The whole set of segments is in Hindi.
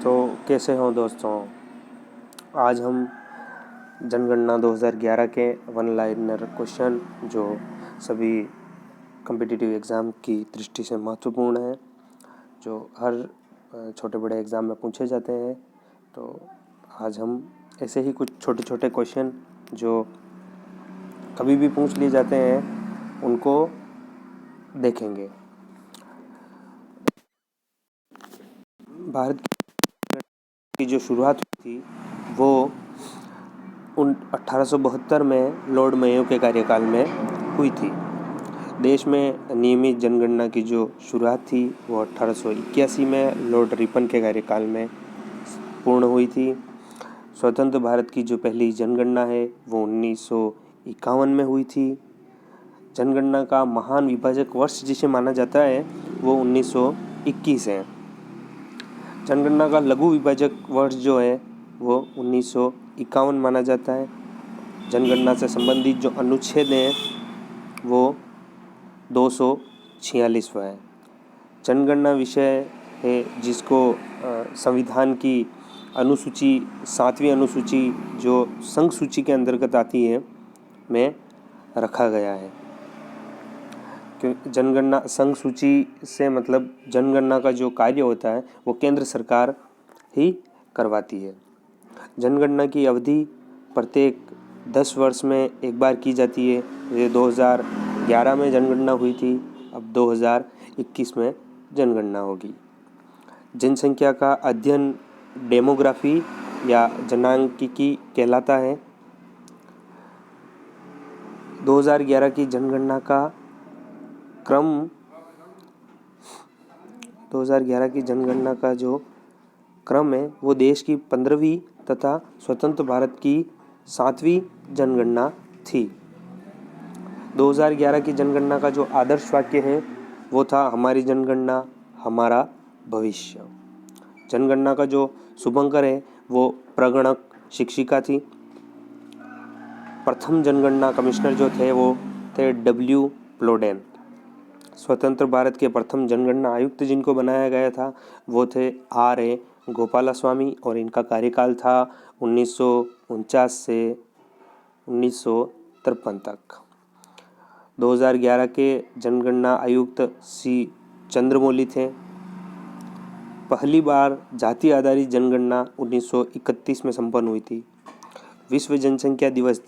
तो कैसे हो दोस्तों। आज हम जनगणना 2011 के वन लाइनर क्वेश्चन जो सभी कॉम्पिटिटिव एग्ज़ाम की दृष्टि से महत्वपूर्ण है, जो हर छोटे बड़े एग्ज़ाम में पूछे जाते हैं, तो आज हम ऐसे ही कुछ छोटे छोटे क्वेश्चन जो कभी भी पूछ लिए जाते हैं उनको देखेंगे। भारत की जो शुरुआत हुई थी वो 1872 में लॉर्ड मेयो के कार्यकाल में हुई थी। देश में नियमित जनगणना की जो शुरुआत थी वो 1881 में लॉर्ड रिपन के कार्यकाल में पूर्ण हुई थी। स्वतंत्र भारत की जो पहली जनगणना है वो 1951 में हुई थी। जनगणना का महान विभाजक वर्ष जिसे माना जाता है वो 1921 है। जनगणना का लघु विभाजक वर्ष जो है वो 1951 माना जाता है। जनगणना से संबंधित जो अनुच्छेद हैं वो 246वां है। जनगणना विषय है जिसको संविधान की अनुसूची 7वीं अनुसूची जो संघ सूची के अंतर्गत आती है में रखा गया है। जनगणना संघ सूची से मतलब जनगणना का जो कार्य होता है वो केंद्र सरकार ही करवाती है। जनगणना की अवधि प्रत्येक 10 वर्ष में एक बार की जाती है। ये 2011 में जनगणना हुई थी, अब 2021 में जनगणना होगी। जनसंख्या का अध्ययन डेमोग्राफी या जनांकिकी कहलाता है। 2011 की जनगणना का क्रम 2011 की जनगणना का जो क्रम है वो देश की 15वीं तथा स्वतंत्र भारत की 7वीं जनगणना थी। 2011 की जनगणना का जो आदर्श वाक्य है वो था हमारी जनगणना हमारा भविष्य। जनगणना का जो शुभंकर है वो प्रगणक शिक्षिका थी। प्रथम जनगणना कमिश्नर जो थे वो थे W. प्लोडेन। स्वतंत्र भारत के प्रथम जनगणना आयुक्त जिनको बनाया गया था वो थे R. A. गोपालास्वामी और इनका कार्यकाल था 1949 से 1953 तक। 2011 के जनगणना आयुक्त C. चंद्रमौली थे। पहली बार जाति आधारित जनगणना 1931 में संपन्न हुई थी। विश्व जनसंख्या दिवस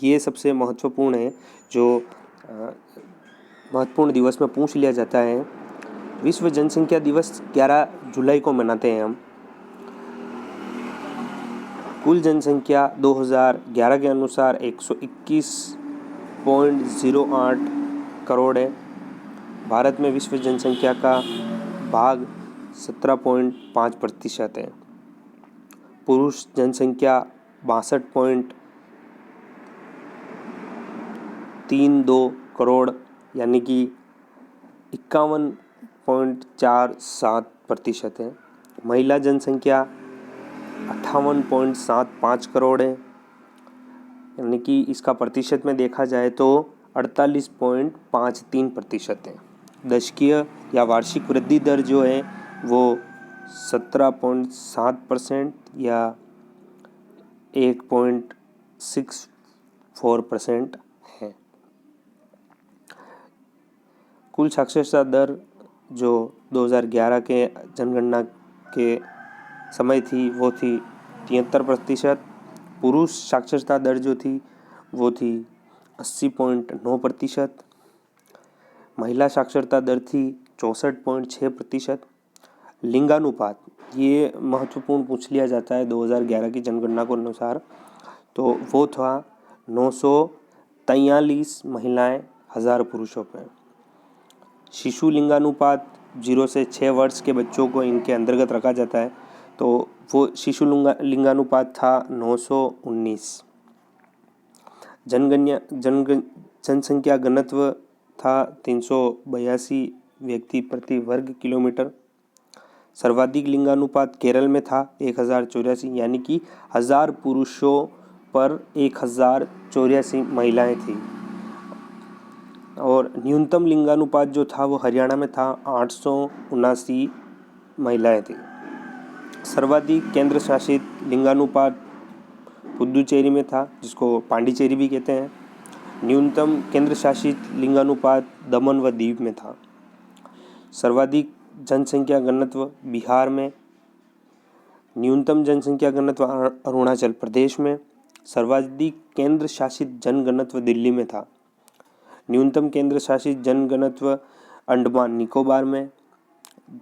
ये सबसे महत्वपूर्ण है जो महत्वपूर्ण दिवस में पूछ लिया जाता है। विश्व जनसंख्या दिवस 11 जुलाई को मनाते हैं हम। कुल जनसंख्या 2011 के अनुसार 121.08 करोड़ है। भारत में विश्व जनसंख्या का भाग 17.5% है। पुरुष जनसंख्या 62.32 करोड़ यानी कि 51.47% है। महिला जनसंख्या 58.75 करोड़ है यानी कि इसका प्रतिशत में देखा जाए तो 48.53% है। दशकीय या वार्षिक वृद्धि दर जो है वो 17.7% या 1.64% है। कुल साक्षरता दर जो 2011 के जनगणना के समय थी वो थी 73%। पुरुष साक्षरता दर जो थी वो थी 80.9%। महिला साक्षरता दर थी 64.6%। लिंगानुपात ये महत्वपूर्ण पूछ लिया जाता है 2011 की जनगणना के अनुसार, तो वो था 943 महिलाएं 1000 पुरुषों पर। शिशु लिंगानुपात 0 से 6 वर्ष के बच्चों को इनके अंतर्गत रखा जाता है, तो वो शिशु लिंगानुपात था 919। जनसंख्या घनत्व था 382 व्यक्ति प्रति वर्ग किलोमीटर। सर्वाधिक लिंगानुपात केरल में था 1084 यानी कि 1000 पुरुषों पर 1084 महिलाएं थी। और न्यूनतम लिंगानुपात जो था वो हरियाणा में था 879 महिलाएं थी। सर्वाधिक केंद्र शासित लिंगानुपात पुदुचेरी में था, जिसको पांडिचेरी भी कहते हैं। न्यूनतम केंद्र शासित लिंगानुपात दमन व दीव में था। सर्वाधिक जनसंख्या घनत्व बिहार में। न्यूनतम जनसंख्या घनत्व अरुणाचल प्रदेश में। सर्वाधिक केंद्र शासित जनघनत्व दिल्ली में था। न्यूनतम केंद्र शासित जनघनत्व अंडमान निकोबार में।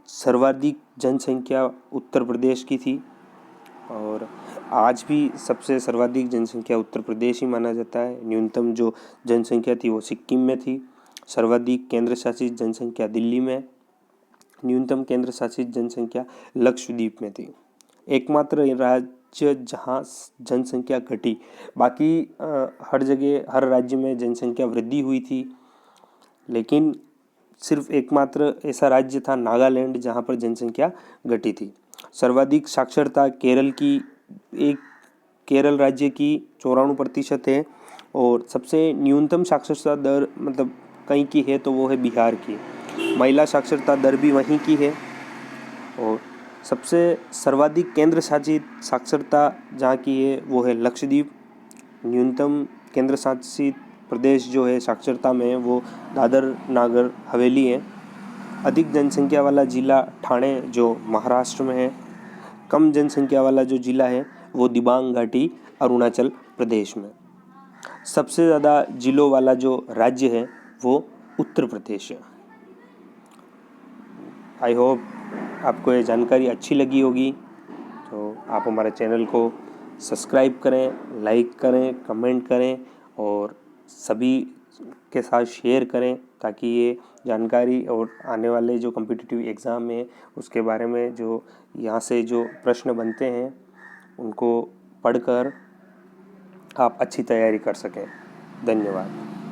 सर्वाधिक जनसंख्या उत्तर प्रदेश की थी और आज भी सबसे सर्वाधिक जनसंख्या उत्तर प्रदेश ही माना जाता है। न्यूनतम जो जनसंख्या थी वो सिक्किम में थी। सर्वाधिक केंद्र शासित जनसंख्या दिल्ली में। न्यूनतम केंद्र शासित जनसंख्या लक्षद्वीप में थी। एकमात्र राज्य जहां जनसंख्या घटी, बाकी हर जगह हर राज्य में जनसंख्या वृद्धि हुई थी, लेकिन सिर्फ एकमात्र ऐसा राज्य था नागालैंड जहां पर जनसंख्या घटी थी। सर्वाधिक साक्षरता केरल राज्य की 94% है और सबसे न्यूनतम साक्षरता दर मतलब कहीं की है तो वो है बिहार की। महिला साक्षरता दर भी वहीं की है और सबसे सर्वाधिक केंद्र शासित साक्षरता जहाँ की है वो है लक्षद्वीप। न्यूनतम केंद्र शासित प्रदेश जो है साक्षरता में वो दादर नागर हवेली है। अधिक जनसंख्या वाला जिला ठाणे जो महाराष्ट्र में है। कम जनसंख्या वाला जो जिला है वो दिबांग घाटी अरुणाचल प्रदेश में। सबसे ज़्यादा जिलों वाला जो राज्य है वो उत्तर प्रदेश है। आई होप आपको ये जानकारी अच्छी लगी होगी, तो आप हमारे चैनल को सब्सक्राइब करें, लाइक करें, कमेंट करें और सभी के साथ शेयर करें ताकि ये जानकारी और आने वाले जो कॉम्पिटिटिव एग्ज़ाम है उसके बारे में जो यहाँ से जो प्रश्न बनते हैं उनको पढ़कर आप अच्छी तैयारी कर सकें। धन्यवाद।